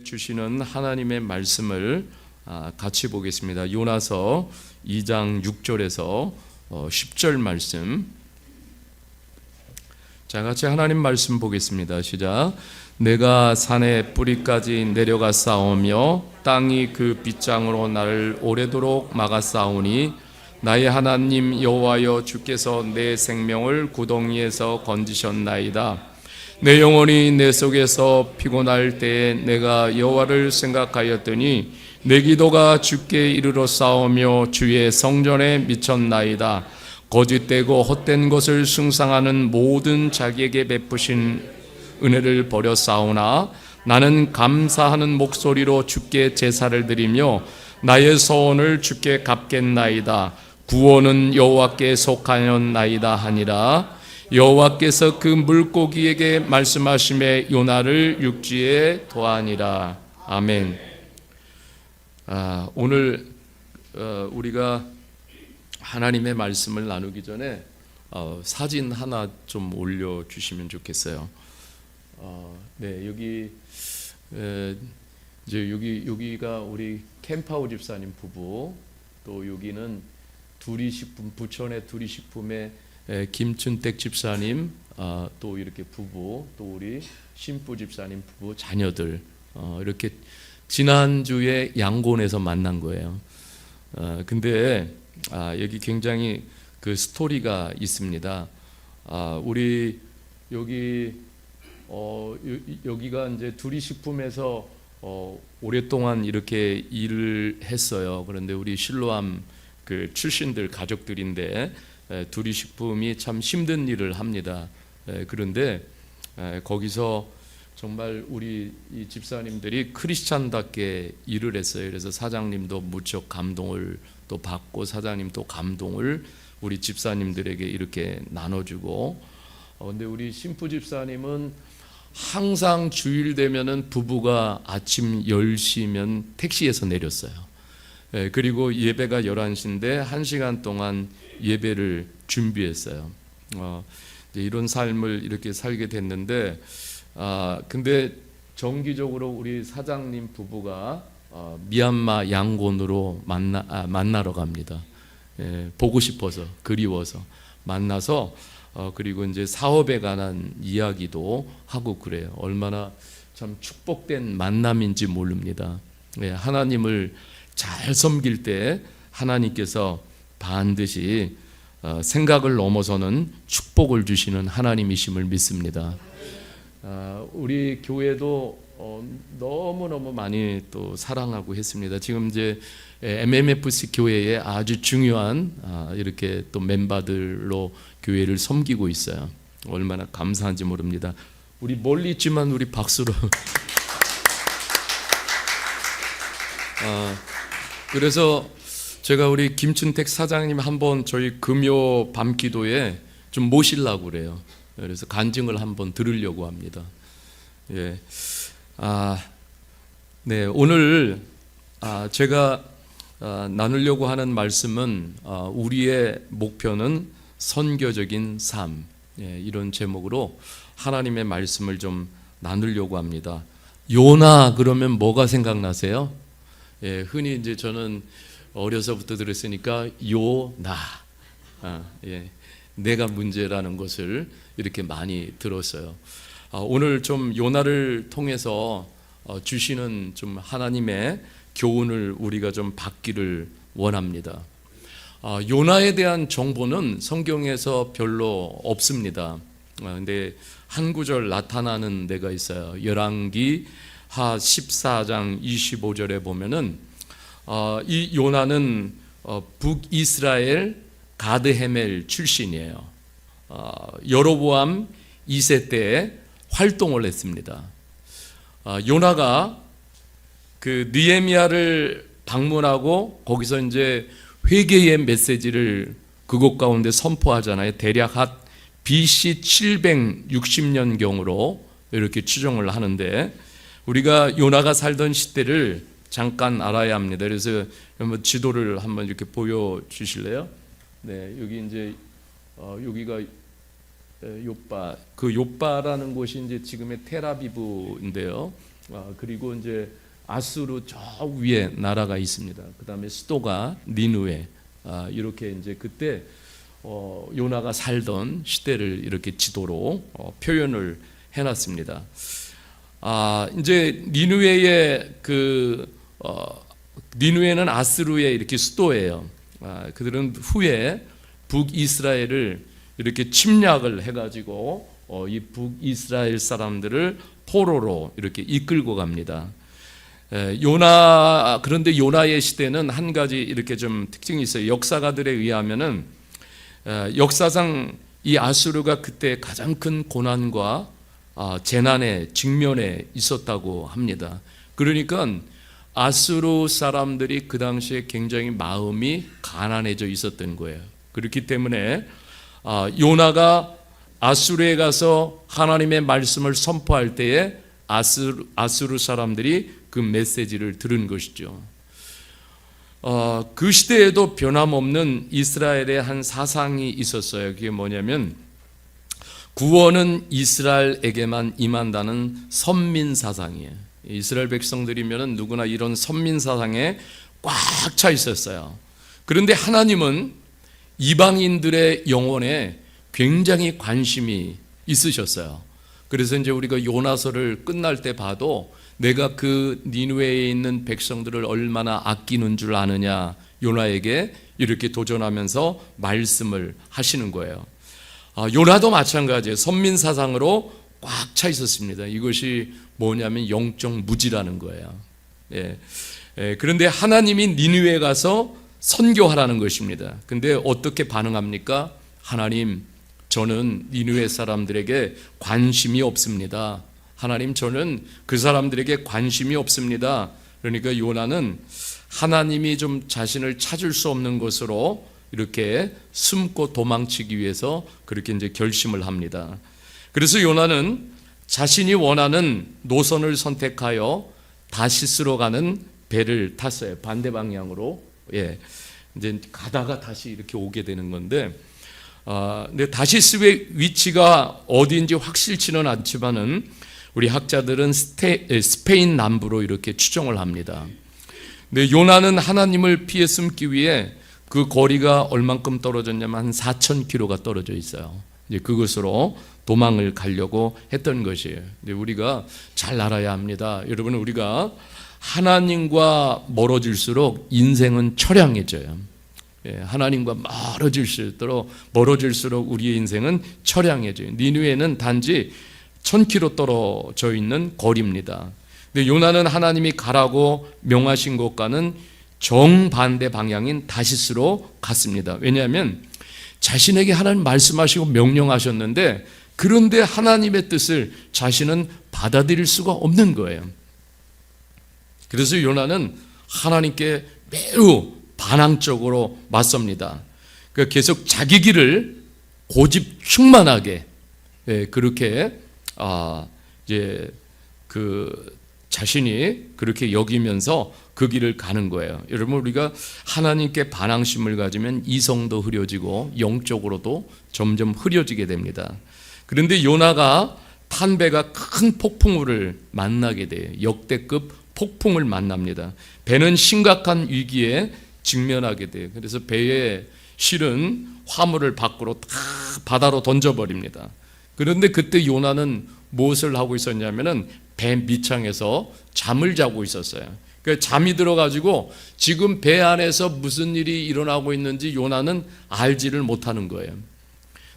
주시는 하나님의 말씀을 같이 보겠습니다. 요나서 2장 6절에서 10절 말씀. 자, 같이 하나님 말씀 보겠습니다. 시작. 내가 산의 뿌리까지 내려가 싸우며 땅이 그 빗장으로 나를 오래도록 막아 싸우니 나의 하나님 여호와여 주께서 내 생명을 구덩이에서 건지셨나이다. 내 영혼이 내 속에서 피곤할 때에 내가 여호와를 생각하였더니 내 기도가 주께 이르러 싸우며 주의 성전에 미쳤나이다. 거짓되고 헛된 것을 숭상하는 모든 자기에게 베푸신 은혜를 버려 싸우나 나는 감사하는 목소리로 주께 제사를 드리며 나의 소원을 주께 갚겠나이다. 구원은 여호와께 속하였나이다 하니라. 여호와께서 그 물고기에게 말씀하심에 요나를 육지에 도하니라. 아멘. 오늘 우리가 하나님의 말씀을 나누기 전에 사진 하나 좀 올려주시면 좋겠어요. 네, 여기가 우리 캠파오 집사님 부부, 또 여기는 두리식품, 부천의 두리식품의 김춘택 집사님, 또 이렇게 부부, 또 우리 신부 집사님 부부 자녀들, 이렇게 지난주에 양곤에서 만난 거예요. 근데 여기 굉장히 그 스토리가 있습니다. 우리 여기가 이제 두리식품에서 오랫동안 이렇게 일을 했어요. 그런데 우리 실로암 그 출신들 가족들인데 두리식품이 참 힘든 일을 합니다. 그런데 거기서 정말 우리 이 집사님들이 크리스찬답게 일을 했어요. 그래서 사장님도 무척 감동을 또 받고 사장님도 감동을 우리 집사님들에게 이렇게 나눠주고, 근데 우리 신부 집사님은 항상 주일 되면은 부부가 아침 10시면 택시에서 내렸어요. 그리고 예배가 11시인데 1시간 동안 예배를 준비했어요. 이런 삶을 이렇게 살게 됐는데, 근데 정기적으로 우리 사장님 부부가 미얀마 양곤으로 만나러 갑니다. 보고 싶어서, 그리워서 만나서, 그리고 이제 사업에 관한 이야기도 하고 그래요. 얼마나 참 축복된 만남인지 모릅니다. 하나님을 잘 섬길 때 하나님께서 반드시 생각을 넘어서는 축복을 주시는 하나님이심을 믿습니다. 우리 교회도 너무너무 많이 또 사랑하고 했습니다. 지금 이제 MMFC 교회에 아주 중요한 이렇게 또 멤버들로 교회를 섬기고 있어요. 얼마나 감사한지 모릅니다. 우리 멀리 있지만 우리 박수로 그래서 제가 우리 김춘택 사장님 한번 저희 금요 밤 기도에 좀 모시려고 그래요. 그래서 간증을 한번 들으려고 합니다. 예. 네, 오늘 제가 나누려고 하는 말씀은 우리의 목표는 선교적인 삶, 이런 제목으로 하나님의 말씀을 좀 나누려고 합니다. 요나 그러면 뭐가 생각나세요? 흔히 이제 저는 어려서부터 들었으니까 요나, 내가 문제라는 것을 이렇게 많이 들었어요. 오늘 좀 요나를 통해서 주시는 좀 하나님의 교훈을 우리가 좀 받기를 원합니다. 요나에 대한 정보는 성경에서 별로 없습니다. 근데 한 구절 나타나는 데가 있어요. 열왕기 하 14장 25절에 보면은 이 요나는 북이스라엘 가드헤멜 출신이에요. 여로보암 2세 때에 활동을 했습니다. 요나가 그 느헤미야를 방문하고 거기서 이제 회개의 메시지를 그곳 가운데 선포하잖아요. 대략 한 BC 760년경으로 이렇게 추정을 하는데, 우리가 요나가 살던 시대를 잠깐 알아야 합니다. 그래서 한번 지도를 한번 이렇게 보여주실래요? 네, 여기 이제 여기가 요빠, 그 요빠라는 곳이 이제 지금의 텔아비브인데요. 그리고 이제 아수르 저 위에 나라가 있습니다. 그 다음에 수도가 니느웨. 이렇게 이제 그때 요나가 살던 시대를 이렇게 지도로 표현을 해놨습니다. 이제 니느웨의 니느웨는 아수르의 이렇게 수도예요. 그들은 후에 북이스라엘을 이렇게 침략을 해가지고 이 북이스라엘 사람들을 포로로 이렇게 이끌고 갑니다. 그런데 요나의 시대는 한 가지 이렇게 좀 특징이 있어요. 역사가들에 의하면은 역사상 이 아수르가 그때 가장 큰 고난과 재난에 직면해 있었다고 합니다. 그러니까 아수르 사람들이 그 당시에 굉장히 마음이 가난해져 있었던 거예요. 그렇기 때문에 요나가 아수르에 가서 하나님의 말씀을 선포할 때에 아수르 사람들이 그 메시지를 들은 것이죠. 그 시대에도 변함없는 이스라엘의 한 사상이 있었어요. 그게 뭐냐면 구원은 이스라엘에게만 임한다는 선민 사상이에요. 이스라엘 백성들이면 누구나 이런 선민 사상에 꽉 차 있었어요. 그런데 하나님은 이방인들의 영혼에 굉장히 관심이 있으셨어요. 그래서 이제 우리가 요나서를 끝날 때 봐도 내가 그 니느웨에 있는 백성들을 얼마나 아끼는 줄 아느냐, 요나에게 이렇게 도전하면서 말씀을 하시는 거예요. 요나도 마찬가지예요. 선민 사상으로 꽉 차 있었습니다. 이것이 뭐냐면 영적 무지라는 거예요. 그런데 하나님이 니느웨에 가서 선교하라는 것입니다. 근데 어떻게 반응합니까? 하나님, 저는 니느웨 사람들에게 관심이 없습니다. 하나님, 저는 그 사람들에게 관심이 없습니다. 그러니까 요나는 하나님이 좀 자신을 찾을 수 없는 것으로 이렇게 숨고 도망치기 위해서 그렇게 이제 결심을 합니다. 그래서 요나는 자신이 원하는 노선을 선택하여 다시스로 가는 배를 탔어요. 반대 방향으로. 이제 가다가 다시 이렇게 오게 되는 건데, 근데 다시스의 위치가 어디인지 확실치는 않지만은 우리 학자들은 스페인 남부로 이렇게 추정을 합니다. 근데 요나는 하나님을 피해 숨기 위해 그 거리가 얼만큼 떨어졌냐면 한 4,000km가 떨어져 있어요. 이제 그것으로 도망을 가려고 했던 것이에요. 근데 우리가 잘 알아야 합니다. 여러분, 우리가 하나님과 멀어질수록 인생은 처량해져요. 하나님과 멀어질수록 우리의 인생은 처량해져요. 니느웨는 단지 1,000km 떨어져 있는 거리입니다. 근데 요나는 하나님이 가라고 명하신 곳과는 정반대 방향인 다시스로 갔습니다. 왜냐하면 자신에게 하나님 말씀하시고 명령하셨는데, 그런데 하나님의 뜻을 자신은 받아들일 수가 없는 거예요. 그래서 요나는 하나님께 매우 반항적으로 맞섭니다. 그러니까 계속 자기 길을 고집 충만하게 그렇게 이제 자신이 그렇게 여기면서 그 길을 가는 거예요. 여러분, 우리가 하나님께 반항심을 가지면 이성도 흐려지고 영적으로도 점점 흐려지게 됩니다. 그런데 요나가 탄 배가 큰 폭풍우를 만나게 돼요. 역대급 폭풍을 만납니다. 배는 심각한 위기에 직면하게 돼요. 그래서 배에 실은 화물을 밖으로 다 바다로 던져버립니다. 그런데 그때 요나는 무엇을 하고 있었냐면은 배 밑창에서 잠을 자고 있었어요. 그러니까 잠이 들어가지고 지금 배 안에서 무슨 일이 일어나고 있는지 요나는 알지를 못하는 거예요.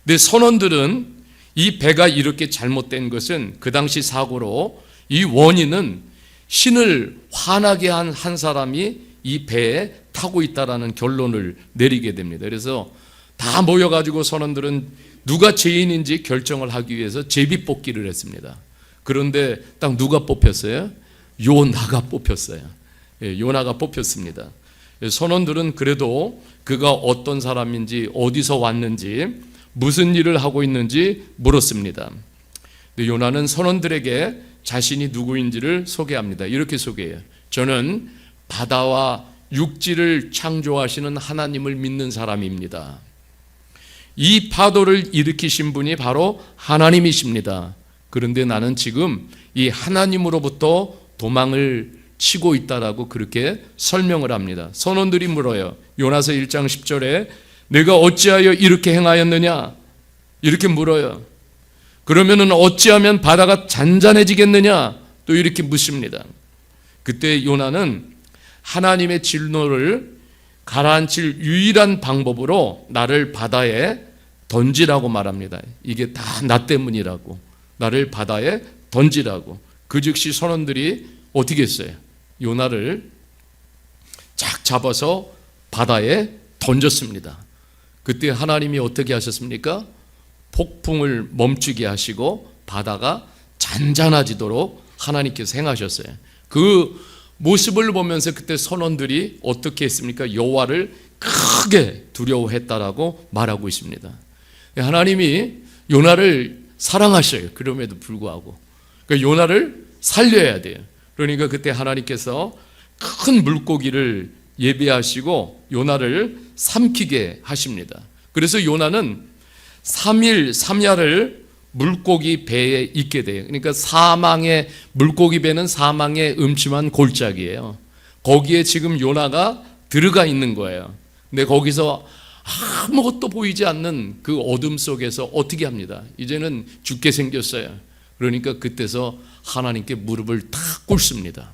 근데 선원들은 이 배가 이렇게 잘못된 것은 그 당시 사고로 이 원인은 신을 화나게 한 사람이 이 배에 타고 있다라는 결론을 내리게 됩니다. 그래서 다 모여가지고 선원들은 누가 죄인인지 결정을 하기 위해서 제비뽑기를 했습니다. 그런데 딱 누가 뽑혔어요? 요나가 뽑혔어요. 요나가 뽑혔습니다. 선원들은 그래도 그가 어떤 사람인지, 어디서 왔는지, 무슨 일을 하고 있는지 물었습니다. 요나는 선원들에게 자신이 누구인지를 소개합니다. 이렇게 소개해요. 저는 바다와 육지를 창조하시는 하나님을 믿는 사람입니다. 이 파도를 일으키신 분이 바로 하나님이십니다. 그런데 나는 지금 이 하나님으로부터 도망을 치고 있다라고 그렇게 설명을 합니다. 선원들이 물어요. 요나서 1장 10절에 내가 어찌하여 이렇게 행하였느냐? 이렇게 물어요. 그러면은 어찌하면 바다가 잔잔해지겠느냐? 또 이렇게 묻습니다. 그때 요나는 하나님의 진노를 가라앉힐 유일한 방법으로 나를 바다에 던지라고 말합니다. 이게 다 나 때문이라고. 나를 바다에 던지라고. 그 즉시 선원들이 어떻게 했어요? 요나를 쫙 잡아서 바다에 던졌습니다. 그때 하나님이 어떻게 하셨습니까? 폭풍을 멈추게 하시고 바다가 잔잔해지도록 하나님께서 행하셨어요. 그 모습을 보면서 그때 선원들이 어떻게 했습니까? 여호와를 크게 두려워했다라고 말하고 있습니다. 하나님이 요나를 사랑하셔요. 그럼에도 불구하고 그러니까 요나를 살려야 돼요. 그러니까 그때 하나님께서 큰 물고기를 예비하시고 요나를 삼키게 하십니다. 그래서 요나는 3일 3야를 물고기 배에 있게 돼요. 그러니까 사망의 물고기 배는 사망의 음침한 골짜기예요. 거기에 지금 요나가 들어가 있는 거예요. 근데 거기서 아무것도 보이지 않는 그 어둠 속에서 어떻게 합니다? 이제는 죽게 생겼어요. 그러니까 그때서 하나님께 무릎을 탁 꿇습니다.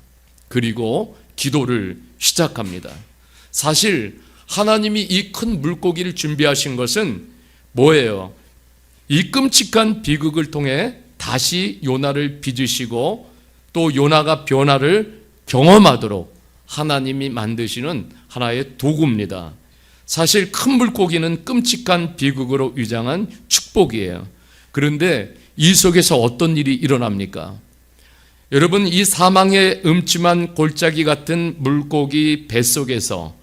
그리고 기도를 시작합니다. 사실 하나님이 이 큰 물고기를 준비하신 것은 뭐예요? 이 끔찍한 비극을 통해 다시 요나를 빚으시고 또 요나가 변화를 경험하도록 하나님이 만드시는 하나의 도구입니다. 사실 큰 물고기는 끔찍한 비극으로 위장한 축복이에요. 그런데 이 속에서 어떤 일이 일어납니까? 여러분, 이 사망의 음침한 골짜기 같은 물고기 뱃속에서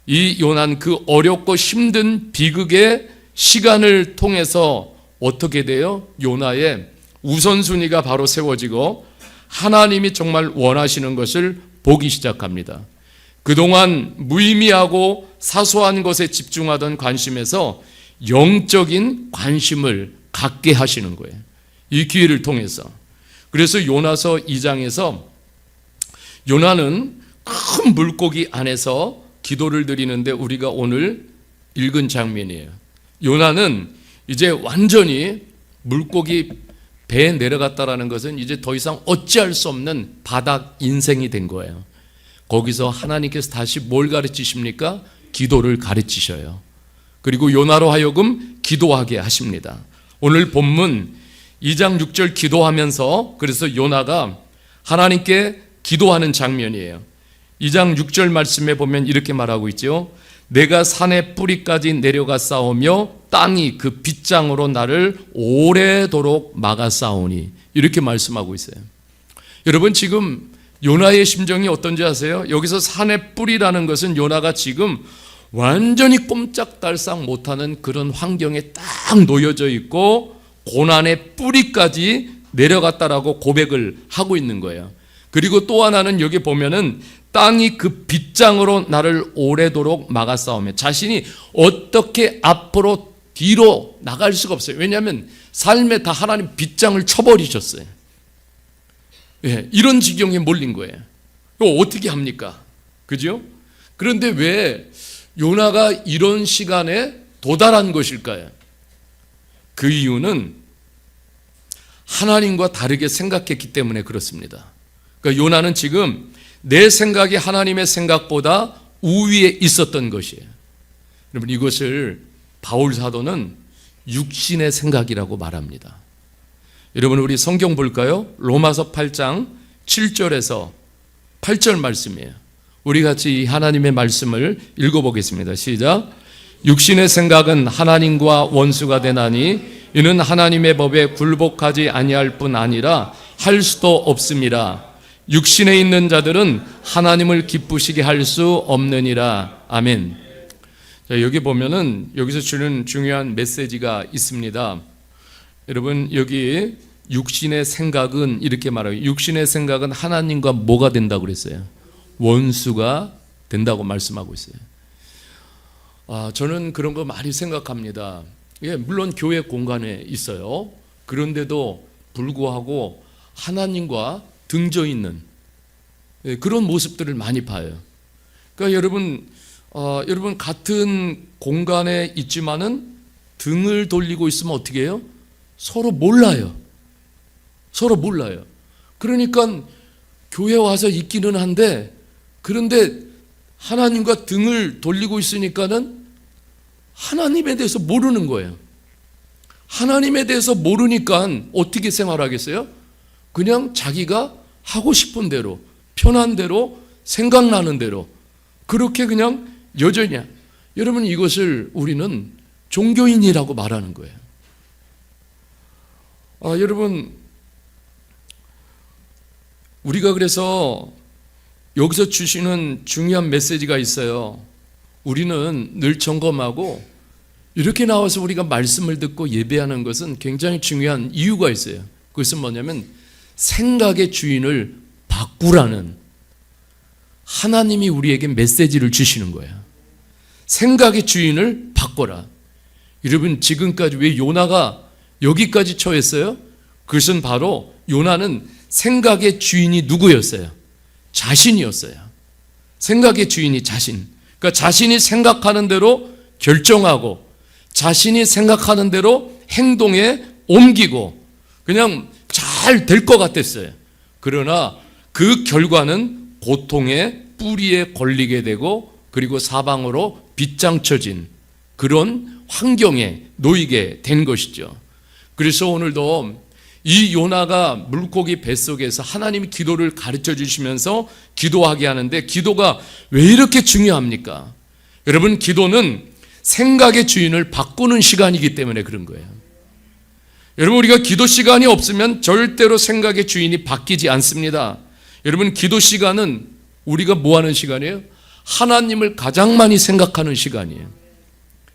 이 요나는 그 어렵고 힘든 비극의 시간을 통해서 어떻게 돼요? 요나의 우선순위가 바로 세워지고 하나님이 정말 원하시는 것을 보기 시작합니다. 그동안 무의미하고 사소한 것에 집중하던 관심에서 영적인 관심을 갖게 하시는 거예요. 이 기회를 통해서. 그래서 요나서 2장에서 요나는 큰 물고기 안에서 기도를 드리는데 우리가 오늘 읽은 장면이에요. 요나는 이제 완전히 물고기 배에 내려갔다라는 것은 이제 더 이상 어찌할 수 없는 바닥 인생이 된 거예요. 거기서 하나님께서 다시 뭘 가르치십니까? 기도를 가르치셔요. 그리고 요나로 하여금 기도하게 하십니다. 오늘 본문 2장 6절 기도하면서 그래서 요나가 하나님께 기도하는 장면이에요. 2장 6절 말씀에 보면 이렇게 말하고 있죠. 내가 산의 뿌리까지 내려가 싸우며 땅이 그 빗장으로 나를 오래도록 막아 싸우니 이렇게 말씀하고 있어요. 여러분 지금 요나의 심정이 어떤지 아세요? 여기서 산의 뿌리라는 것은 요나가 지금 완전히 꼼짝달싹 못하는 그런 환경에 딱 놓여져 있고 고난의 뿌리까지 내려갔다라고 고백을 하고 있는 거예요. 그리고 또 하나는 여기 보면은 땅이 그 빗장으로 나를 오래도록 막아 싸우며 자신이 어떻게 앞으로 뒤로 나갈 수가 없어요. 왜냐하면 삶에 다 하나님 빗장을 쳐버리셨어요. 예, 이런 지경에 몰린 거예요. 이거 어떻게 합니까? 그죠? 그런데 왜 요나가 이런 시간에 도달한 것일까요? 그 이유는 하나님과 다르게 생각했기 때문에 그렇습니다. 그러니까 요나는 지금 내 생각이 하나님의 생각보다 우위에 있었던 것이에요. 여러분 이것을 바울 사도는 육신의 생각이라고 말합니다. 여러분 우리 성경 볼까요? 로마서 8장 7절에서 8절 말씀이에요. 우리 같이 이 하나님의 말씀을 읽어보겠습니다. 시작. 육신의 생각은 하나님과 원수가 되나니 이는 하나님의 법에 굴복하지 아니할 뿐 아니라 할 수도 없음이라. 육신에 있는 자들은 하나님을 기쁘시게 할 수 없느니라. 아멘. 자, 여기 보면은 여기서 주는 중요한 메시지가 있습니다. 여러분 여기 육신의 생각은 이렇게 말해요. 육신의 생각은 하나님과 뭐가 된다고 그랬어요? 원수가 된다고 말씀하고 있어요. 저는 그런 거 많이 생각합니다. 예, 물론 교회 공간에 있어요. 그런데도 불구하고 하나님과 등져 있는 그런 모습들을 많이 봐요. 그러니까 여러분 같은 공간에 있지만은 등을 돌리고 있으면 어떻게 해요? 서로 몰라요. 서로 몰라요. 그러니까 교회 와서 있기는 한데, 그런데 하나님과 등을 돌리고 있으니까는 하나님에 대해서 모르는 거예요. 하나님에 대해서 모르니까 어떻게 생활하겠어요? 그냥 자기가 하고 싶은 대로, 편한 대로, 생각나는 대로 그렇게 그냥 여전히. 여러분, 이것을 우리는 종교인이라고 말하는 거예요. 여러분, 우리가 그래서 여기서 주시는 중요한 메시지가 있어요. 우리는 늘 점검하고 이렇게 나와서 우리가 말씀을 듣고 예배하는 것은 굉장히 중요한 이유가 있어요. 그것은 뭐냐면 생각의 주인을 바꾸라는 하나님이 우리에게 메시지를 주시는 거예요. 생각의 주인을 바꿔라. 여러분, 지금까지 왜 요나가 여기까지 처했어요? 그것은 바로 요나는 생각의 주인이 누구였어요? 자신이었어요. 생각의 주인이 자신. 그러니까 자신이 생각하는 대로 결정하고 자신이 생각하는 대로 행동에 옮기고 그냥 잘 될 것 같았어요. 그러나 그 결과는 고통의 뿌리에 걸리게 되고 그리고 사방으로 빗장쳐진 그런 환경에 놓이게 된 것이죠. 그래서 오늘도 이 요나가 물고기 뱃속에서 하나님이 기도를 가르쳐 주시면서 기도하게 하는데, 기도가 왜 이렇게 중요합니까? 여러분, 기도는 생각의 주인을 바꾸는 시간이기 때문에 그런 거예요. 여러분, 우리가 기도 시간이 없으면 절대로 생각의 주인이 바뀌지 않습니다. 여러분, 기도 시간은 우리가 뭐 하는 시간이에요? 하나님을 가장 많이 생각하는 시간이에요.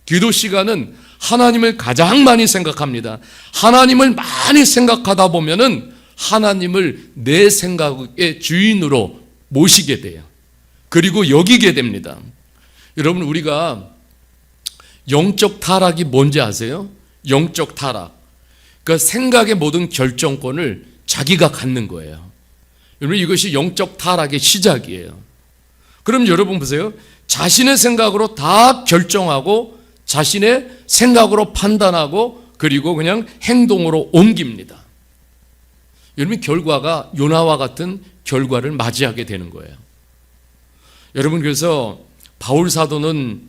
기도 시간은 하나님을 가장 많이 생각합니다. 하나님을 많이 생각하다 보면은 하나님을 내 생각의 주인으로 모시게 돼요. 그리고 여기게 됩니다. 여러분, 우리가 영적 타락이 뭔지 아세요? 영적 타락. 그러니까 생각의 모든 결정권을 자기가 갖는 거예요. 여러분, 이것이 영적 타락의 시작이에요. 그럼 여러분 보세요. 자신의 생각으로 다 결정하고 자신의 생각으로 판단하고 그리고 그냥 행동으로 옮깁니다. 여러분, 결과가 요나와 같은 결과를 맞이하게 되는 거예요. 여러분, 그래서 바울 사도는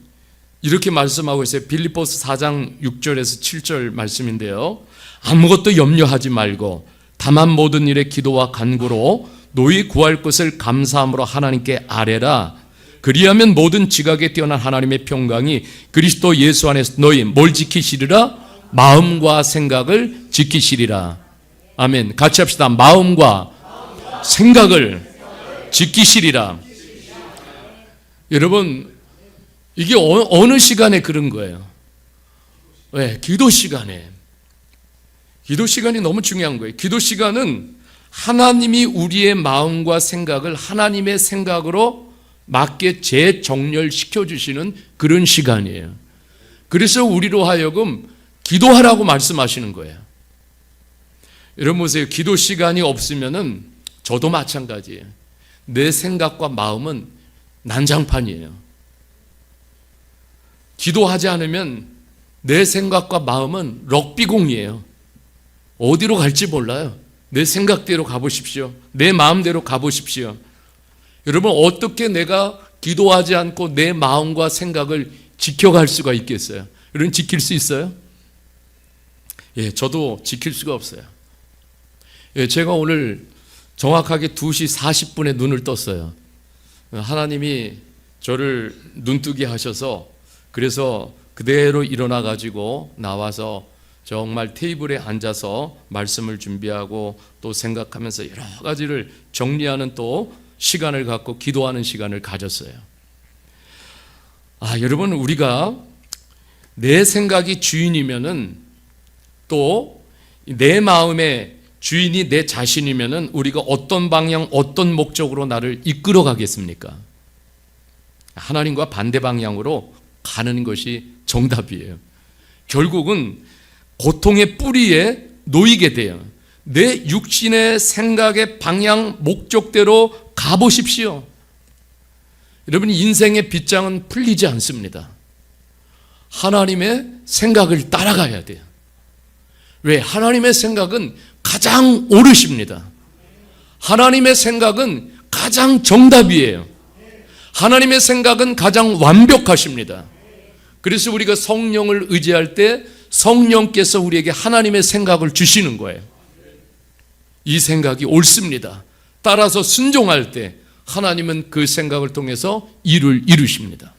이렇게 말씀하고 있어요. 빌립보서 4장 6절에서 7절 말씀인데요. 아무것도 염려하지 말고 다만 모든 일에 기도와 간구로 너희 구할 것을 감사함으로 하나님께 아뢰라. 그리하면 모든 지각에 뛰어난 하나님의 평강이 그리스도 예수 안에서 너희 뭘 지키시리라? 마음과 생각을 지키시리라. 아멘. 같이 합시다. 마음과 생각을 지키시리라. 여러분, 이게 어느 시간에 그런 거예요? 왜? 기도 시간에. 기도 시간이 너무 중요한 거예요. 기도 시간은 하나님이 우리의 마음과 생각을 하나님의 생각으로 맞게 재정렬시켜 주시는 그런 시간이에요. 그래서 우리로 하여금 기도하라고 말씀하시는 거예요. 여러분 보세요. 기도 시간이 없으면은 저도 마찬가지예요. 내 생각과 마음은 난장판이에요. 기도하지 않으면 내 생각과 마음은 럭비공이에요. 어디로 갈지 몰라요. 내 생각대로 가보십시오. 내 마음대로 가보십시오. 여러분, 어떻게 내가 기도하지 않고 내 마음과 생각을 지켜갈 수가 있겠어요? 여러분, 지킬 수 있어요? 예, 저도 지킬 수가 없어요. 예, 제가 오늘 정확하게 2시 40분에 눈을 떴어요. 하나님이 저를 눈뜨게 하셔서 그래서 그대로 일어나 가지고 나와서 정말 테이블에 앉아서 말씀을 준비하고 또 생각하면서 여러 가지를 정리하는 또 시간을 갖고 기도하는 시간을 가졌어요. 여러분, 우리가 내 생각이 주인이면은 또 내 마음의 주인이 내 자신이면은 우리가 어떤 방향, 어떤 목적으로 나를 이끌어 가겠습니까? 하나님과 반대 방향으로 가는 것이 정답이에요. 결국은 고통의 뿌리에 놓이게 돼요. 내 육신의 생각의 방향, 목적대로 가보십시오. 여러분, 인생의 빗장은 풀리지 않습니다. 하나님의 생각을 따라가야 돼요. 왜? 하나님의 생각은 가장 옳으십니다. 하나님의 생각은 가장 정답이에요. 하나님의 생각은 가장 완벽하십니다. 그래서 우리가 성령을 의지할 때 성령께서 우리에게 하나님의 생각을 주시는 거예요. 이 생각이 옳습니다. 따라서 순종할 때 하나님은 그 생각을 통해서 일을 이루십니다.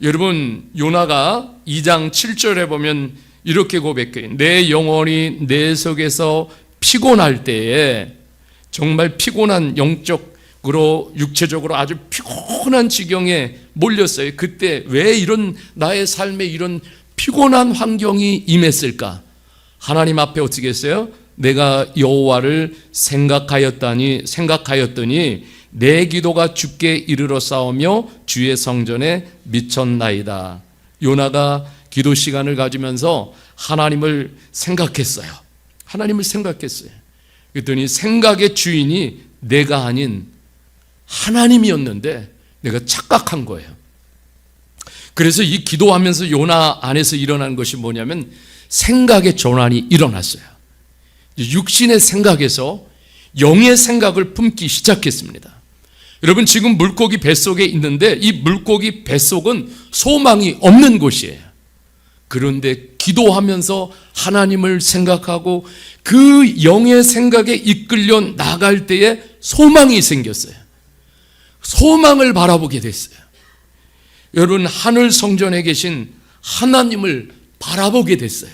여러분, 요나가 2장 7절에 보면 이렇게 고백해요. 내 영혼이 내 속에서 피곤할 때에, 정말 피곤한, 영적으로 육체적으로 아주 피곤한 지경에 몰렸어요. 그때 왜 이런 나의 삶에 이런 피곤한 환경이 임했을까? 하나님 앞에 어떻게 했어요? 내가 여호와를 생각하였더니 내 기도가 주께 이르러 싸우며 주의 성전에 미쳤나이다. 요나가 기도 시간을 가지면서 하나님을 생각했어요. 하나님을 생각했어요. 그랬더니 생각의 주인이 내가 아닌 하나님이었는데 내가 착각한 거예요. 그래서 이 기도하면서 요나 안에서 일어난 것이 뭐냐면 생각의 전환이 일어났어요. 육신의 생각에서 영의 생각을 품기 시작했습니다. 여러분, 지금 물고기 뱃속에 있는데 이 물고기 뱃속은 소망이 없는 곳이에요. 그런데 기도하면서 하나님을 생각하고 그 영의 생각에 이끌려 나갈 때에 소망이 생겼어요. 소망을 바라보게 됐어요. 여러분, 하늘 성전에 계신 하나님을 바라보게 됐어요.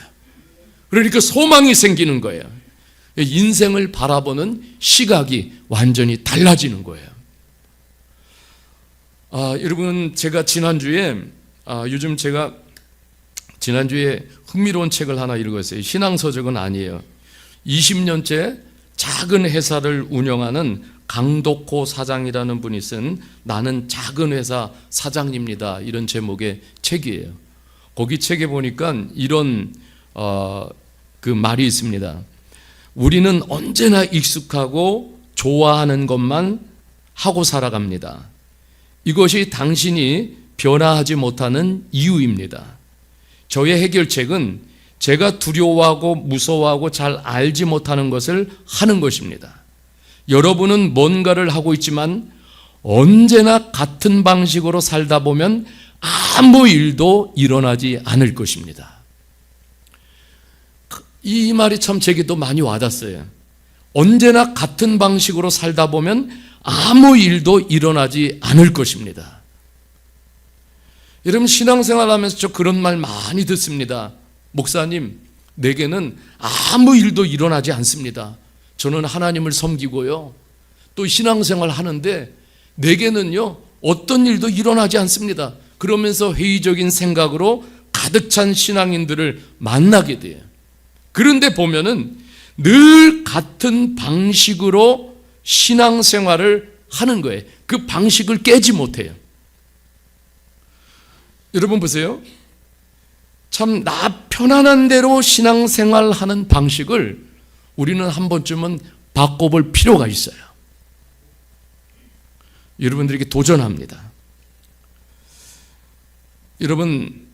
그러니까 소망이 생기는 거예요. 인생을 바라보는 시각이 완전히 달라지는 거예요. 여러분, 제가 지난주에 흥미로운 책을 하나 읽었어요. 신앙서적은 아니에요. 20년째 작은 회사를 운영하는 강덕호 사장이라는 분이 쓴 나는 작은 회사 사장입니다. 이런 제목의 책이에요. 거기 책에 보니까 이런 그 말이 있습니다. 우리는 언제나 익숙하고 좋아하는 것만 하고 살아갑니다. 이것이 당신이 변화하지 못하는 이유입니다. 저의 해결책은 제가 두려워하고 무서워하고 잘 알지 못하는 것을 하는 것입니다. 여러분은 뭔가를 하고 있지만 언제나 같은 방식으로 살다 보면 아무 일도 일어나지 않을 것입니다. 이 말이 참 제게도 많이 와닿았어요. 언제나 같은 방식으로 살다 보면 아무 일도 일어나지 않을 것입니다. 여러분, 신앙생활 하면서 저 그런 말 많이 듣습니다. 목사님, 내게는 아무 일도 일어나지 않습니다. 저는 하나님을 섬기고요, 또 신앙생활 하는데 내게는요 어떤 일도 일어나지 않습니다. 그러면서 회의적인 생각으로 가득 찬 신앙인들을 만나게 돼요. 그런데 보면은 늘 같은 방식으로 신앙생활을 하는 거예요. 그 방식을 깨지 못해요. 여러분 보세요. 참 나 편안한 대로 신앙생활 하는 방식을 우리는 한 번쯤은 바꿔볼 필요가 있어요. 여러분들에게 도전합니다. 여러분,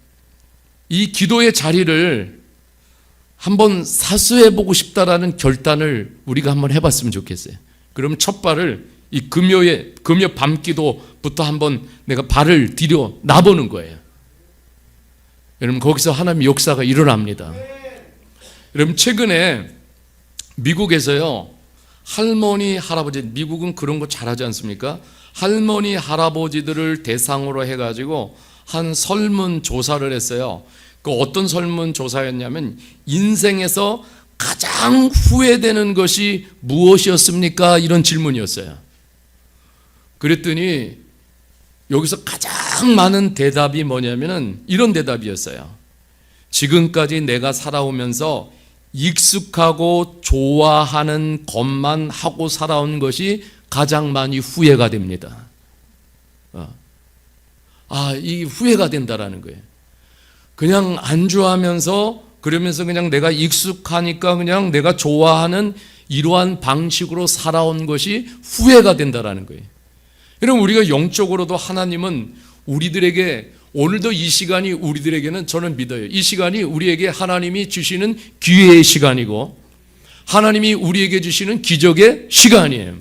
이 기도의 자리를 한번 사수해보고 싶다라는 결단을 우리가 한번 해봤으면 좋겠어요. 그러면 첫 발을 이 금요 밤기도부터 한번 내가 발을 디뎌 놔보는 거예요. 여러분, 거기서 하나님의 역사가 일어납니다. 여러분, 최근에 미국에서요, 할머니, 할아버지, 미국은 그런 거 잘하지 않습니까? 할머니, 할아버지들을 대상으로 해가지고 한 설문조사를 했어요. 그 어떤 설문조사였냐면 인생에서 가장 후회되는 것이 무엇이었습니까? 이런 질문이었어요. 그랬더니 여기서 가장 많은 대답이 뭐냐면은 이런 대답이었어요. 지금까지 내가 살아오면서 익숙하고 좋아하는 것만 하고 살아온 것이 가장 많이 후회가 됩니다. 이 후회가 된다라는 거예요. 그냥 안주하면서 그러면서 그냥 내가 익숙하니까 그냥 내가 좋아하는 이러한 방식으로 살아온 것이 후회가 된다라는 거예요. 여러분, 우리가 영적으로도 하나님은 우리들에게 오늘도 이 시간이 우리들에게는 저는 믿어요. 이 시간이 우리에게 하나님이 주시는 기회의 시간이고 하나님이 우리에게 주시는 기적의 시간이에요.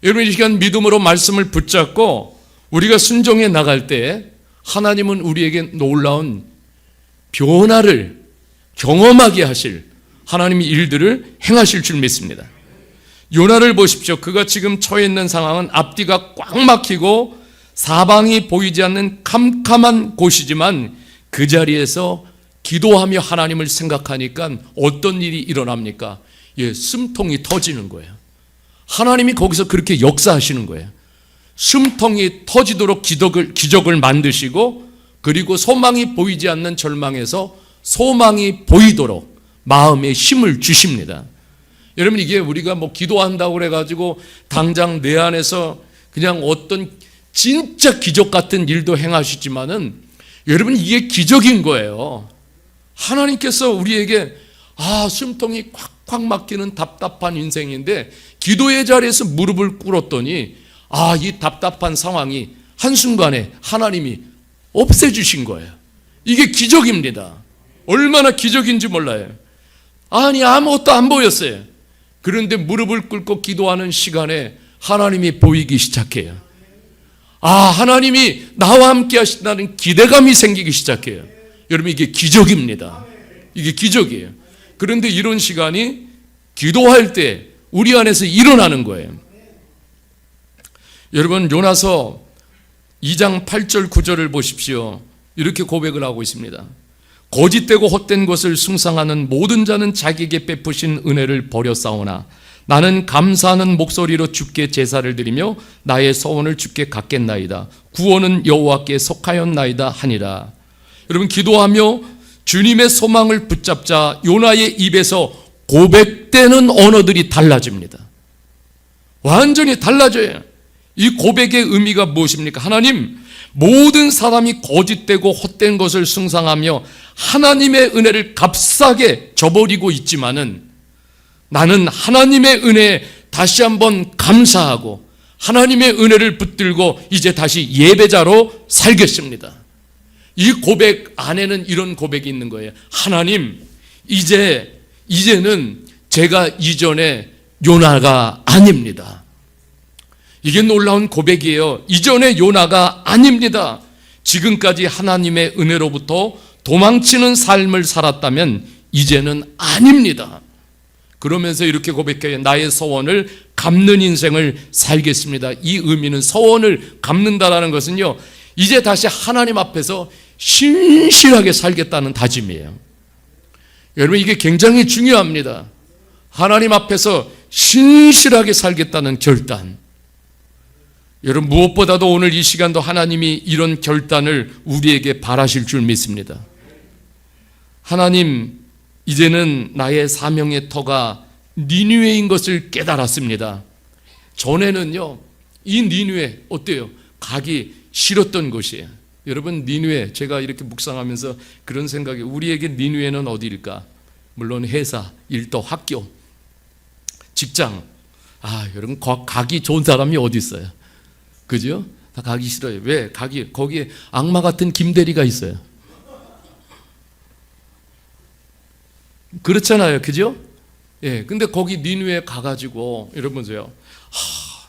여러분, 이 시간 믿음으로 말씀을 붙잡고 우리가 순종해 나갈 때 하나님은 우리에게 놀라운 변화를 경험하게 하실 하나님의 일들을 행하실 줄 믿습니다. 요나를 보십시오. 그가 지금 처해 있는 상황은 앞뒤가 꽉 막히고 사방이 보이지 않는 캄캄한 곳이지만 그 자리에서 기도하며 하나님을 생각하니까 어떤 일이 일어납니까? 숨통이 터지는 거예요. 하나님이 거기서 그렇게 역사하시는 거예요. 숨통이 터지도록 기적을 만드시고, 그리고 소망이 보이지 않는 절망에서 소망이 보이도록 마음에 힘을 주십니다. 여러분, 이게 우리가 뭐 기도한다고 그래가지고 당장 내 안에서 그냥 어떤 진짜 기적 같은 일도 행하시지만은 여러분, 이게 기적인 거예요. 하나님께서 우리에게 숨통이 콱콱 막히는 답답한 인생인데 기도의 자리에서 무릎을 꿇었더니 이 답답한 상황이 한순간에 하나님이 없애주신 거예요. 이게 기적입니다. 얼마나 기적인지 몰라요. 아무것도 안 보였어요. 그런데 무릎을 꿇고 기도하는 시간에 하나님이 보이기 시작해요. 하나님이 나와 함께 하신다는 기대감이 생기기 시작해요. 여러분, 이게 기적입니다. 이게 기적이에요. 그런데 이런 시간이 기도할 때 우리 안에서 일어나는 거예요. 여러분, 요나서 2장 8절 9절을 보십시오. 이렇게 고백을 하고 있습니다. 거짓되고 헛된 것을 숭상하는 모든 자는 자기에게 베푸신 은혜를 버렸사오나 나는 감사하는 목소리로 주께 제사를 드리며 나의 서원을 주께 갚겠나이다. 구원은 여호와께 속하였나이다 하니라. 여러분, 기도하며 주님의 소망을 붙잡자 요나의 입에서 고백되는 언어들이 달라집니다. 완전히 달라져요. 이 고백의 의미가 무엇입니까? 하나님, 모든 사람이 거짓되고 헛된 것을 숭상하며 하나님의 은혜를 값싸게 저버리고 있지만은 나는 하나님의 은혜에 다시 한번 감사하고 하나님의 은혜를 붙들고 이제 다시 예배자로 살겠습니다. 이 고백 안에는 이런 고백이 있는 거예요. 하나님, 이제는 제가 이전에 요나가 아닙니다. 이게 놀라운 고백이에요. 이전의 요나가 아닙니다. 지금까지 하나님의 은혜로부터 도망치는 삶을 살았다면 이제는 아닙니다. 그러면서 이렇게 고백해요. 나의 서원을 갚는 인생을 살겠습니다. 이 의미는 서원을 갚는다라는 것은요, 이제 다시 하나님 앞에서 신실하게 살겠다는 다짐이에요. 여러분, 이게 굉장히 중요합니다. 하나님 앞에서 신실하게 살겠다는 결단. 여러분, 무엇보다도 오늘 이 시간도 하나님이 이런 결단을 우리에게 바라실 줄 믿습니다. 하나님, 이제는 나의 사명의 터가 니느웨인 것을 깨달았습니다. 전에는요, 이 니느웨 어때요? 가기 싫었던 곳이에요. 여러분, 니느웨, 제가 이렇게 묵상하면서 그런 생각이, 우리에게 니느웨는 어디일까? 물론 회사, 일터, 학교, 직장. 여러분, 가기 좋은 사람이 어디 있어요? 그죠? 다 가기 싫어요. 왜? 거기에 악마 같은 김대리가 있어요. 그렇잖아요. 그죠? 근데 거기 니느웨 가가지고, 여러분 보세요.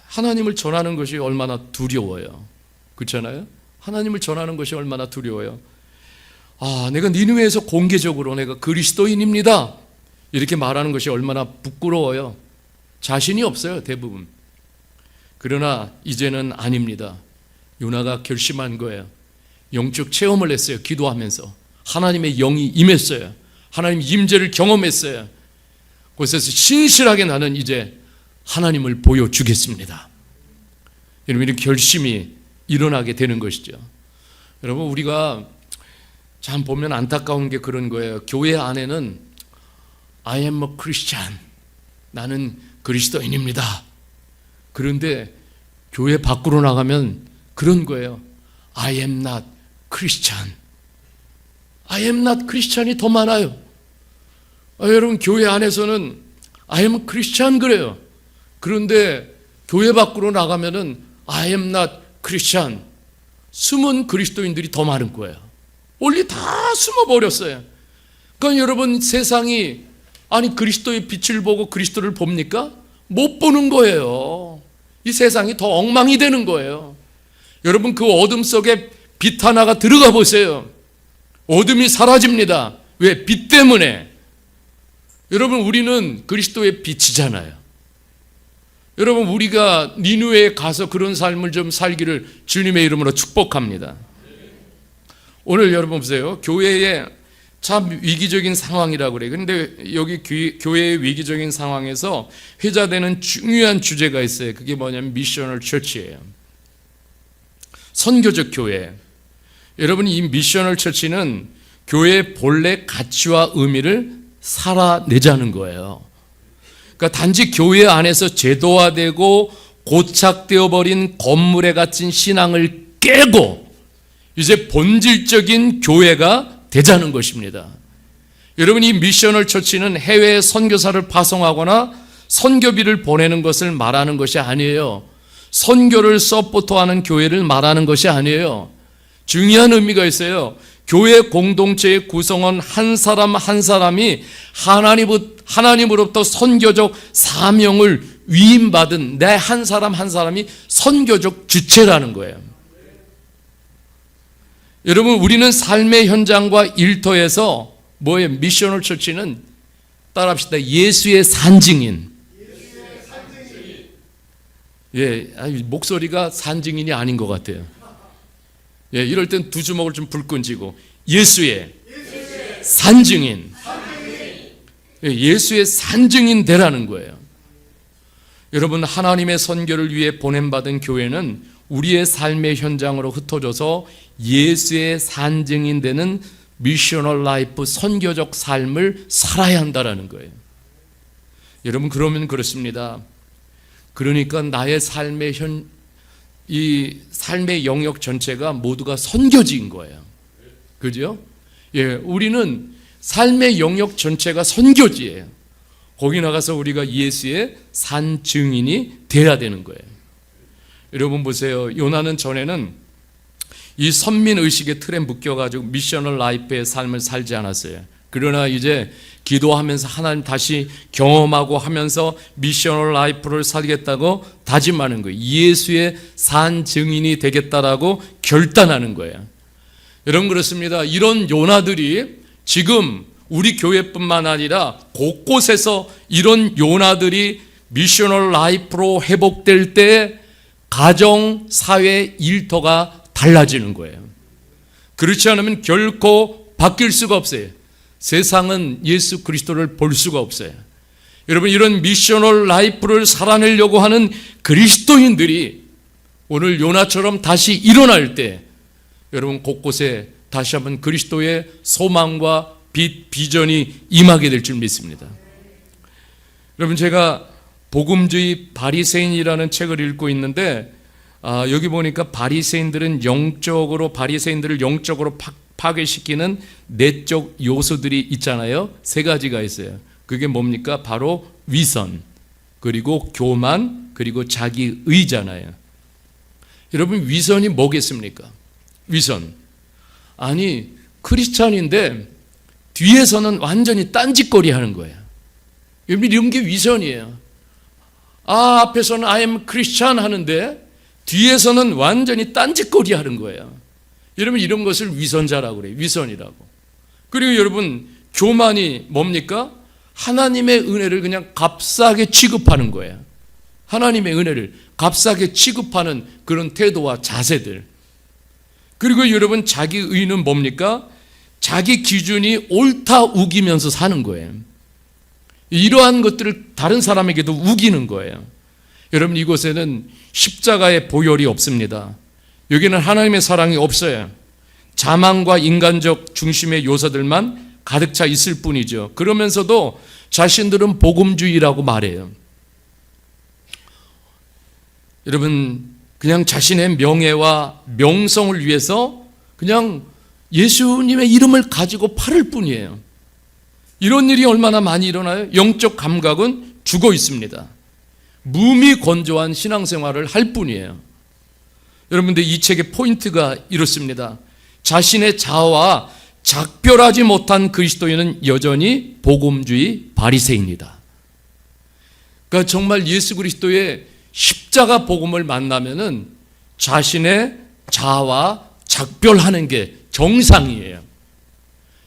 하나님을 전하는 것이 얼마나 두려워요. 그렇잖아요? 하나님을 전하는 것이 얼마나 두려워요. 내가 니느웨에서 공개적으로 내가 그리스도인입니다. 이렇게 말하는 것이 얼마나 부끄러워요. 자신이 없어요, 대부분. 그러나 이제는 아닙니다. 요나가 결심한 거예요. 영적 체험을 했어요. 기도하면서 하나님의 영이 임했어요. 하나님 임재를 경험했어요. 그래서 신실하게 나는 이제 하나님을 보여주겠습니다. 여러분, 이런 결심이 일어나게 되는 것이죠. 여러분, 우리가 참 보면 안타까운 게 그런 거예요. 교회 안에는 I am a Christian, 나는 그리스도인입니다. 그런데 교회 밖으로 나가면 그런 거예요. I am not Christian. I am not Christian이 더 많아요. 여러분 교회 안에서는 I am Christian 그래요. 그런데 교회 밖으로 나가면은 I am not Christian. 숨은 그리스도인들이 더 많은 거예요. 원래 다 숨어버렸어요. 그러니까 여러분 세상이 그리스도의 빛을 보고 그리스도를 봅니까? 못 보는 거예요. 이 세상이 더 엉망이 되는 거예요. 여러분 그 어둠 속에 빛 하나가 들어가 보세요. 어둠이 사라집니다. 왜? 빛 때문에. 여러분 우리는 그리스도의 빛이잖아요. 여러분 우리가 니느웨에 가서 그런 삶을 좀 살기를 주님의 이름으로 축복합니다. 오늘 여러분 보세요. 교회에 참 위기적인 상황이라고 그래요. 그런데 여기 교회의 위기적인 상황에서 회자되는 중요한 주제가 있어요. 그게 뭐냐면 미셔널 처치예요. 선교적 교회. 여러분 이 미셔널 처치는 교회의 본래 가치와 의미를 살아내자는 거예요. 그러니까 단지 교회 안에서 제도화되고 고착되어 버린 건물에 갇힌 신앙을 깨고 이제 본질적인 교회가 되자는 것입니다. 여러분 이 미셔널 처치는 해외에 선교사를 파송하거나 선교비를 보내는 것을 말하는 것이 아니에요. 선교를 서포트하는 교회를 말하는 것이 아니에요. 중요한 의미가 있어요. 교회 공동체의 구성원 한 사람 한 사람이 하나님으로부터 선교적 사명을 위임받은 내 한 사람 한 사람이 선교적 주체라는 거예요. 여러분 우리는 삶의 현장과 일터에서 뭐예요? 미셔널 처치는 따라합시다. 예수의 산증인. 예, 목소리가 산증인이 아닌 것 같아요. 예, 이럴 땐 두 주먹을 좀 불끈 쥐고 예수의 산증인. 예, 예수의 산증인 되라는 거예요. 여러분 하나님의 선교를 위해 보냄받은 교회는 우리의 삶의 현장으로 흩어져서 예수의 산증인 되는 미셔널 라이프 선교적 삶을 살아야 한다라는 거예요. 여러분 그러면 그렇습니다. 그러니까 나의 삶의 이 삶의 영역 전체가 모두가 선교지인 거예요. 그죠? 예, 우리는 삶의 영역 전체가 선교지예요. 거기 나가서 우리가 예수의 산 증인이 돼야 되는 거예요. 여러분 보세요. 요나는 전에는 이 선민의식의 틀에 묶여가지고 미셔널 라이프의 삶을 살지 않았어요. 그러나 이제 기도하면서 하나님 다시 경험하고 하면서 미셔널 라이프를 살겠다고 다짐하는 거예요. 예수의 산 증인이 되겠다라고 결단하는 거예요. 여러분 그렇습니다. 이런 요나들이 지금 우리 교회뿐만 아니라 곳곳에서 이런 요나들이 미셔널 라이프로 회복될 때 가정, 사회, 일터가 달라지는 거예요. 그렇지 않으면 결코 바뀔 수가 없어요. 세상은 예수 그리스도를 볼 수가 없어요. 여러분 이런 미셔널 라이프를 살아내려고 하는 그리스도인들이 오늘 요나처럼 다시 일어날 때 여러분 곳곳에 다시 한번 그리스도의 소망과 빛, 비전이 임하게 될 줄 믿습니다. 여러분 제가 복음주의 바리새인이라는 책을 읽고 있는데 여기 보니까 바리새인들을 영적으로 파괴시키는 내적 요소들이 있잖아요. 세 가지가 있어요. 그게 뭡니까? 바로 위선, 그리고 교만, 그리고 자기의잖아요. 여러분 위선이 뭐겠습니까? 위선. 아니 크리스찬인데 뒤에서는 완전히 딴짓거리 하는 거예요. 이런 게 위선이에요. 앞에서는 I am Christian 하는데 뒤에서는 완전히 딴짓거리 하는 거예요. 여러분 이런 것을 위선자라고 그래요. 위선이라고. 그리고 여러분 교만이 뭡니까? 하나님의 은혜를 그냥 값싸게 취급하는 거예요. 하나님의 은혜를 값싸게 취급하는 그런 태도와 자세들. 그리고 여러분 자기의는 뭡니까? 자기 기준이 옳다 우기면서 사는 거예요. 이러한 것들을 다른 사람에게도 우기는 거예요. 여러분 이곳에는 십자가의 보혈이 없습니다. 여기는 하나님의 사랑이 없어요. 자만과 인간적 중심의 요소들만 가득 차 있을 뿐이죠. 그러면서도 자신들은 복음주의라고 말해요. 여러분 그냥 자신의 명예와 명성을 위해서 그냥 예수님의 이름을 가지고 팔을 뿐이에요. 이런 일이 얼마나 많이 일어나요? 영적 감각은 죽어 있습니다. 무미건조한 신앙생활을 할 뿐이에요. 여러분들, 이 책의 포인트가 이렇습니다. 자신의 자아와 작별하지 못한 그리스도인은 여전히 복음주의 바리새인이다. 그러니까 정말 예수 그리스도의 십자가 복음을 만나면은 자신의 자아와 작별하는 게 정상이에요.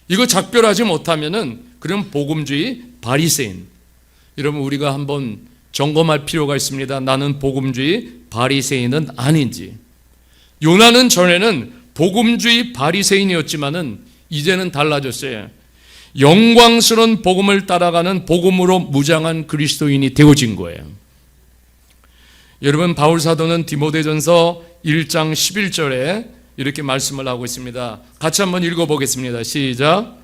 이거 작별하지 못하면은 그럼 복음주의 바리새인. 여러분, 우리가 한번 점검할 필요가 있습니다. 나는 복음주의 바리새인은 아닌지. 요나는 전에는 복음주의 바리새인이었지만은 이제는 달라졌어요. 영광스러운 복음을 따라가는 복음으로 무장한 그리스도인이 되어진 거예요. 여러분, 바울 사도는 디모데전서 1장 11절에 이렇게 말씀을 하고 있습니다. 같이 한번 읽어보겠습니다. 시작.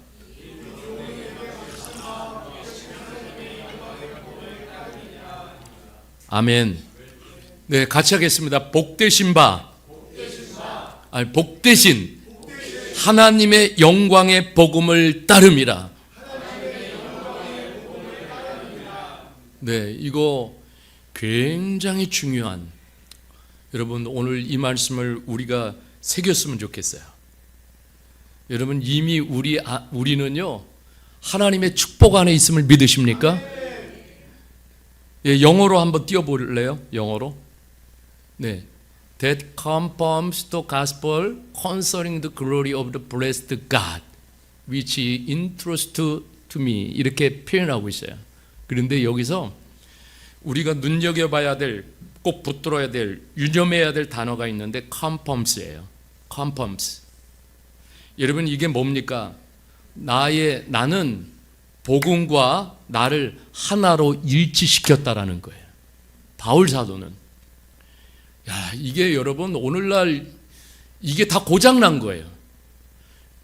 아멘. 네, 같이 하겠습니다. 복되신 복되신 하나님의 영광의 복음을 따름이라. 네, 이거 굉장히 중요한, 여러분, 오늘 이 말씀을 우리가 새겼으면 좋겠어요. 여러분, 이미 우리는요 하나님의 축복 안에 있음을 믿으십니까? 예, 영어로 한번 띄워볼래요? 영어로. 네, that confirms the gospel concerning the glory of the blessed God, which he entrusted to me. 이렇게 표현하고 있어요. 그런데 여기서 우리가 눈여겨봐야 될, 꼭 붙들어야 될, 유념해야 될 단어가 있는데 confirms예요. confirms. 여러분, 이게 뭡니까? 나는 복음과 나를 하나로 일치시켰다라는 거예요. 바울 사도는. 이게 여러분, 오늘날 이게 다 고장난 거예요.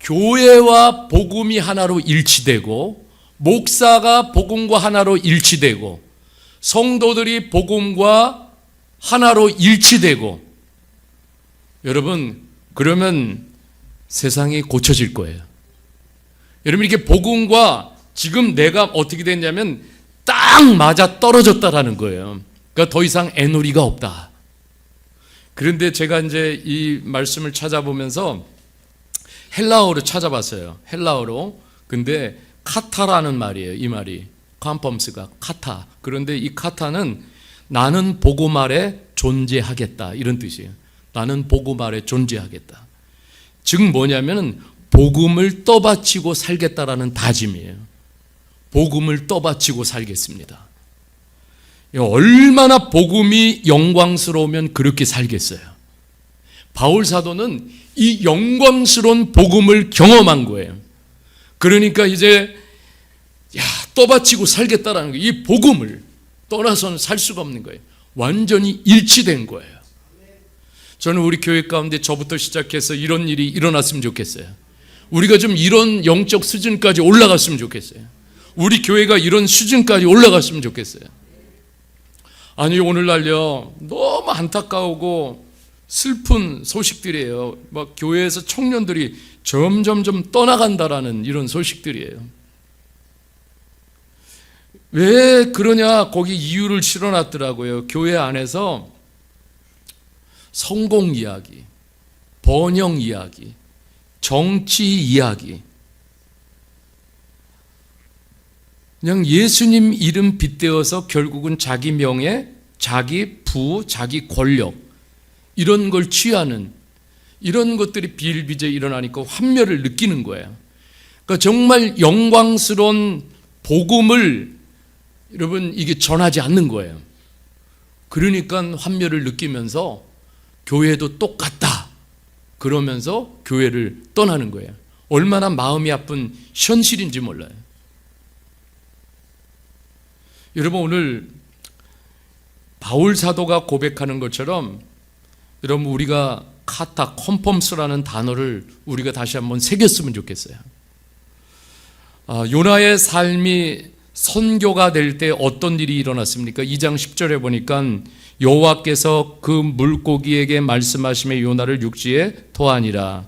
교회와 복음이 하나로 일치되고, 목사가 복음과 하나로 일치되고, 성도들이 복음과 하나로 일치되고, 여러분, 그러면 세상이 고쳐질 거예요. 여러분, 이렇게 복음과 지금 내가 어떻게 됐냐면 딱 맞아 떨어졌다라는 거예요. 그러니까 더 이상 애누리가 없다. 그런데 제가 이제 이 말씀을 찾아보면서 헬라어로 찾아봤어요. 헬라어로. 근데 카타라는 말이에요. 이 말이. 컴펌스가 카타. 그런데 이 카타는 나는 복음 아래 존재하겠다, 이런 뜻이에요. 나는 복음 아래 존재하겠다. 즉 뭐냐면 복음을 떠받치고 살겠다라는 다짐이에요. 복음을 떠받치고 살겠습니다. 얼마나 복음이 영광스러우면 그렇게 살겠어요. 바울 사도는 이 영광스러운 복음을 경험한 거예요. 그러니까 이제 떠받치고 살겠다라는 거예요. 이 복음을 떠나서는 살 수가 없는 거예요. 완전히 일치된 거예요. 저는 우리 교회 가운데 저부터 시작해서 이런 일이 일어났으면 좋겠어요. 우리가 좀 이런 영적 수준까지 올라갔으면 좋겠어요. 우리 교회가 이런 수준까지 올라갔으면 좋겠어요. 아니, 오늘날요 너무 안타까우고 슬픈 소식들이에요. 막 교회에서 청년들이 점점점 떠나간다라는 이런 소식들이에요. 왜 그러냐, 거기 이유를 실어놨더라고요. 교회 안에서 성공 이야기, 번영 이야기, 정치 이야기, 그냥 예수님 이름 빗대어서 결국은 자기 명예, 자기 부, 자기 권력, 이런 걸 취하는, 이런 것들이 비일비재에 일어나니까 환멸을 느끼는 거예요. 그러니까 정말 영광스러운 복음을 여러분 이게 전하지 않는 거예요. 그러니까 환멸을 느끼면서 교회도 똑같다 그러면서 교회를 떠나는 거예요. 얼마나 마음이 아픈 현실인지 몰라요. 여러분, 오늘 바울 사도가 고백하는 것처럼 여러분 우리가 카타, 컴펌스라는 단어를 우리가 다시 한번 새겼으면 좋겠어요. 요나의 삶이 선교가 될 때 어떤 일이 일어났습니까? 2장 10절에 보니까 여호와께서 그 물고기에게 말씀하시며 요나를 육지에 토하니라.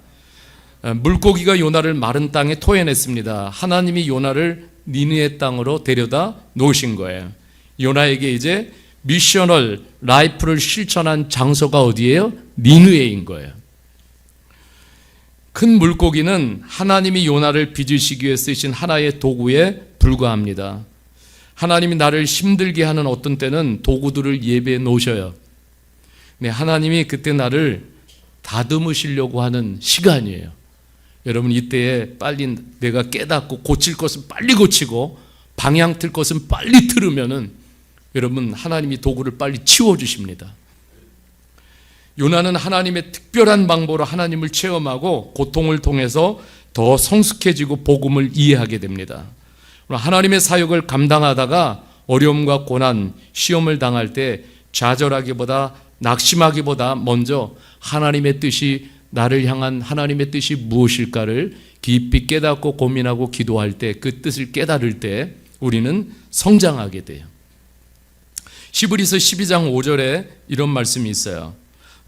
물고기가 요나를 마른 땅에 토해냈습니다. 하나님이 요나를 니느웨 땅으로 데려다 놓으신 거예요. 요나에게 이제 미셔널 라이프를 실천한 장소가 어디예요? 니느웨인 거예요. 큰 물고기는 하나님이 요나를 빚으시기 위해 쓰신 하나의 도구에 불과합니다. 하나님이 나를 힘들게 하는 어떤 때는 도구들을 예배해 놓으셔요. 네, 하나님이 그때 나를 다듬으시려고 하는 시간이에요. 여러분, 이때에 빨리 내가 깨닫고 고칠 것은 빨리 고치고 방향 틀 것은 빨리 틀으면은 여러분, 하나님이 도구를 빨리 치워주십니다. 요나는 하나님의 특별한 방법으로 하나님을 체험하고 고통을 통해서 더 성숙해지고 복음을 이해하게 됩니다. 하나님의 사역을 감당하다가 어려움과 고난, 시험을 당할 때 좌절하기보다 낙심하기보다 먼저 하나님의 뜻이, 나를 향한 하나님의 뜻이 무엇일까를 깊이 깨닫고 고민하고 기도할 때, 그 뜻을 깨달을 때 우리는 성장하게 돼요. 히브리서 12장 5절에 이런 말씀이 있어요.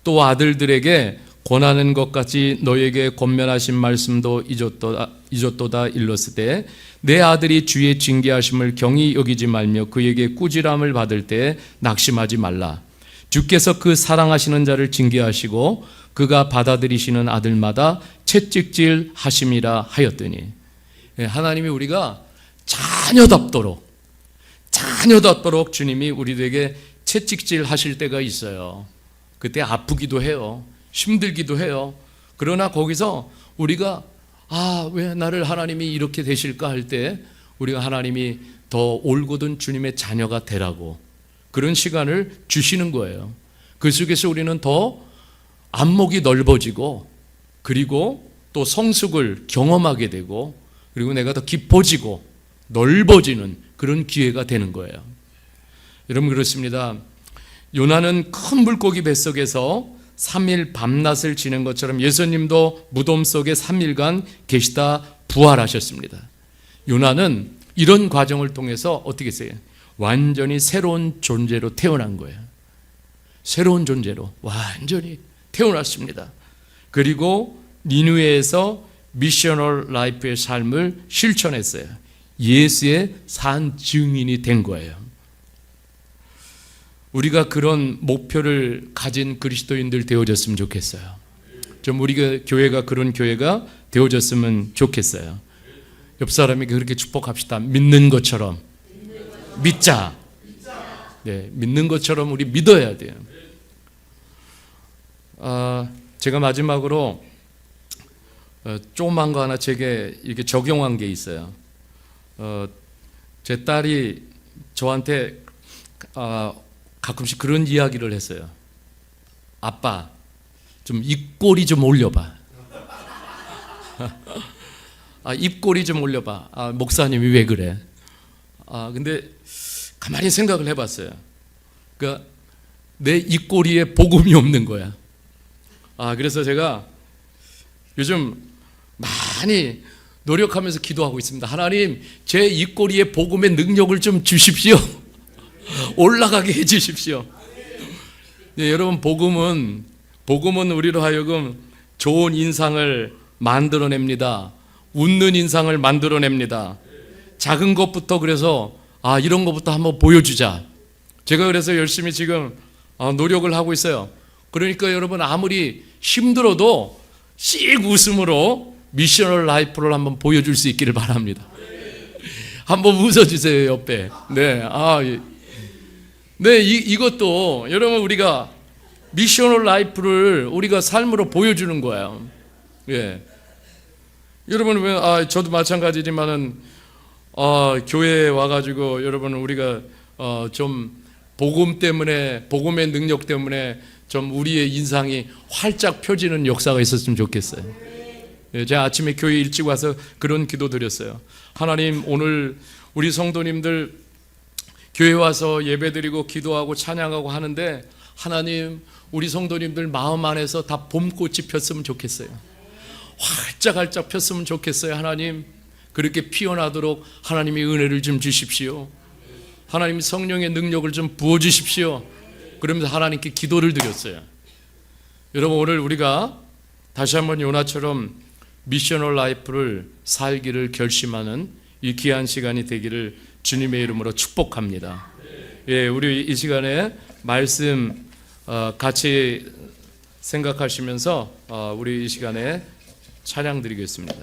또 아들들에게 권하는 것 같이 너에게 권면하신 말씀도 잊었도다 일렀으되 내 아들이 주의 징계하심을 경히 여기지 말며 그에게 꾸지람을 받을 때 낙심하지 말라. 주께서 그 사랑하시는 자를 징계하시고 그가 받아들이시는 아들마다 채찍질 하심이라 하였더니, 하나님이 우리가 자녀답도록 주님이 우리에게 채찍질 하실 때가 있어요. 그때 아프기도 해요. 힘들기도 해요. 그러나 거기서 우리가 왜 나를 하나님이 이렇게 되실까 할 때 우리가 하나님이 더 올곧은 주님의 자녀가 되라고 그런 시간을 주시는 거예요. 그 속에서 우리는 더 안목이 넓어지고, 그리고 또 성숙을 경험하게 되고, 그리고 내가 더 깊어지고 넓어지는 그런 기회가 되는 거예요. 여러분, 그렇습니다. 요나는 큰 물고기 뱃속에서 3일 밤낮을 지낸 것처럼 예수님도 무덤 속에 3일간 계시다 부활하셨습니다. 요나는 이런 과정을 통해서 어떻게 했어요? 완전히 새로운 존재로 태어난 거예요. 새로운 존재로 완전히 태어났습니다. 그리고 니느웨에서 미셔널 라이프의 삶을 실천했어요. 예수의 산 증인이 된 거예요. 우리가 그런 목표를 가진 그리스도인들 되어졌으면 좋겠어요. 좀 우리가 교회가 그런 교회가 되어졌으면 좋겠어요. 옆 사람에게 그렇게 축복합시다. 믿는 것처럼 믿자. 네, 믿는 것처럼 우리 믿어야 돼요. 제가 마지막으로 조그만 거 하나 제게 이렇게 적용한 게 있어요. 제 딸이 저한테 가끔씩 그런 이야기를 했어요. 아빠, 좀 입꼬리 좀 올려봐. 입꼬리 좀 올려봐. 목사님이 왜 그래? 근데 가만히 생각을 해봤어요. 그러니까 내 입꼬리에 복음이 없는 거야. 그래서 제가 요즘 많이 노력하면서 기도하고 있습니다. 하나님, 제 입꼬리에 복음의 능력을 좀 주십시오. 올라가게 해주십시오. 네, 여러분, 복음은 우리로 하여금 좋은 인상을 만들어냅니다. 웃는 인상을 만들어냅니다. 작은 것부터, 그래서 이런 것부터 한번 보여주자. 제가 그래서 열심히 지금 노력을 하고 있어요. 그러니까 여러분, 아무리 힘들어도 씩 웃음으로 미셔널 라이프를 한번 보여줄 수 있기를 바랍니다. 한번 웃어주세요, 옆에. 네, 이것도 여러분, 우리가 미셔널 라이프를 우리가 삶으로 보여주는 거예요. 예. 여러분, 저도 마찬가지지만은 교회에 와가지고 여러분, 우리가 좀 복음 때문에, 복음의 능력 때문에 좀 우리의 인상이 활짝 펴지는 역사가 있었으면 좋겠어요. 예, 제가 아침에 교회 일찍 와서 그런 기도 드렸어요. 하나님, 오늘 우리 성도님들 교회 와서 예배드리고 기도하고 찬양하고 하는데, 하나님, 우리 성도님들 마음 안에서 다 봄꽃이 폈으면 좋겠어요. 활짝활짝 폈으면 좋겠어요. 하나님, 그렇게 피어나도록 하나님의 은혜를 좀 주십시오. 하나님, 성령의 능력을 좀 부어주십시오. 그러면서 하나님께 기도를 드렸어요. 여러분, 오늘 우리가 다시 한번 요나처럼 미셔널 라이프를 살기를 결심하는 이 귀한 시간이 되기를 주님의 이름으로 축복합니다. 예, 우리 이 시간에 말씀 같이 생각하시면서 우리 이 시간에 찬양 드리겠습니다.